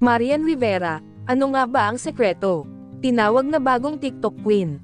Marian Rivera, ano nga ba ang sekreto? Tinawag na bagong TikTok queen.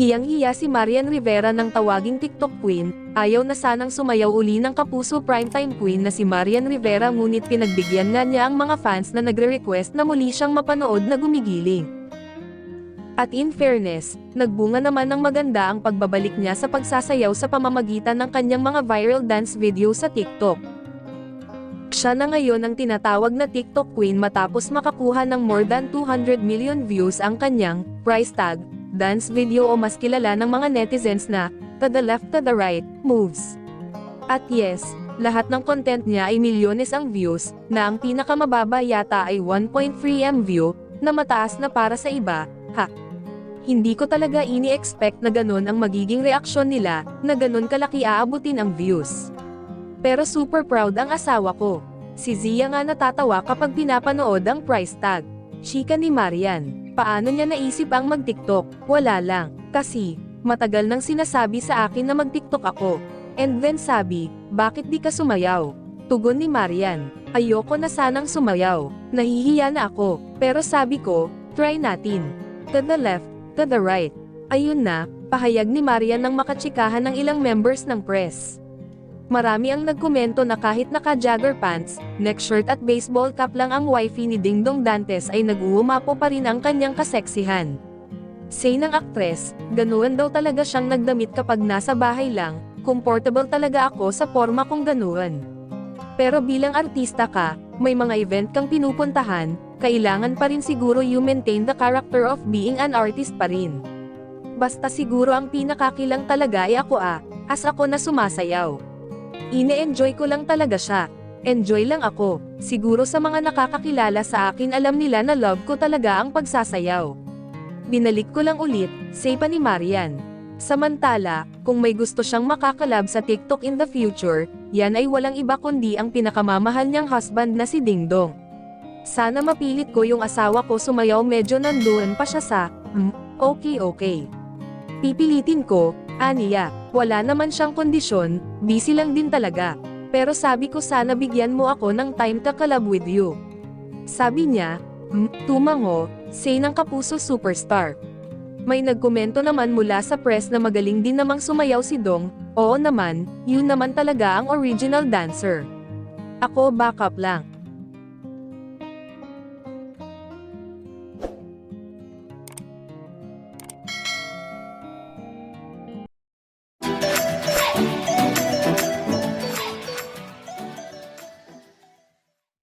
Hiyang-hiya si Marian Rivera ng tawaging TikTok queen, ayaw na sanang sumayaw uli ng kapuso primetime queen na si Marian Rivera, ngunit pinagbigyan nga niya ang mga fans na nagre-request na muli siyang mapanood na gumigiling. At in fairness, nagbunga naman ng maganda ang pagbabalik niya sa pagsasayaw sa pamamagitan ng kanyang mga viral dance video sa TikTok. Siya na ngayon ang tinatawag na TikTok queen matapos makakuha ng more than 200 million views ang kanyang price tag dance video, o mas kilala ng mga netizens na To the Left to the Right moves. At yes, lahat ng content niya ay milyones ang views, na ang pinakamababa yata ay 1.3 M view, na mataas na para sa iba. Hindi ko talaga ini-expect na ganun ang magiging reaksyon nila, na ganun kalaki aabutin ang views. Pero super proud ang asawa ko. Si Zia nga natatawa kapag pinapanood ang price tag. Chika ni Marian. Paano niya naisip ang mag-TikTok? Wala lang. Kasi, matagal nang sinasabi sa akin na mag-TikTok ako. And then sabi, bakit di ka sumayaw? Tugon ni Marian, ayoko na sanang sumayaw. Nahihiya na ako. Pero sabi ko, try natin. To the left, to the right. Ayun na, pahayag ni Marian nang makachikahan ng ilang members ng press. Marami ang nagkomento na kahit naka-jogger pants, neck shirt at baseball cap lang ang wifey ni Dingdong Dantes ay nag-uumapo pa rin ang kanyang kaseksihan. Say ng aktres, ganuan daw talaga siyang nagdamit kapag nasa bahay lang, comfortable talaga ako sa forma kong ganuan. Pero bilang artista ka, may mga event kang pinupuntahan, kailangan pa rin siguro you maintain the character of being an artist pa rin. Basta siguro ang pinakakilang talaga ay ako as ako na sumasayaw. Ine-enjoy ko lang talaga siya. Enjoy lang ako. Siguro sa mga nakakakilala sa akin alam nila na love ko talaga ang pagsasayaw. Binalik ko lang ulit, say pa ni Marian. Samantala, kung may gusto siyang makakalab sa TikTok in the future, yan ay walang iba kundi ang pinakamamahal niyang husband na si Dingdong. Sana mapilit ko yung asawa ko sumayaw, medyo nandoon pa siya sa, okay. Pipilitin ko, aniya, wala naman siyang kondisyon, busy lang din talaga. Pero sabi ko sana bigyan mo ako ng time to collab with you. Sabi niya, tumango, say ng kapuso superstar. May nagkomento naman mula sa press na magaling din namang sumayaw si Dong, oo naman, yun naman talaga ang original dancer. Ako backup lang.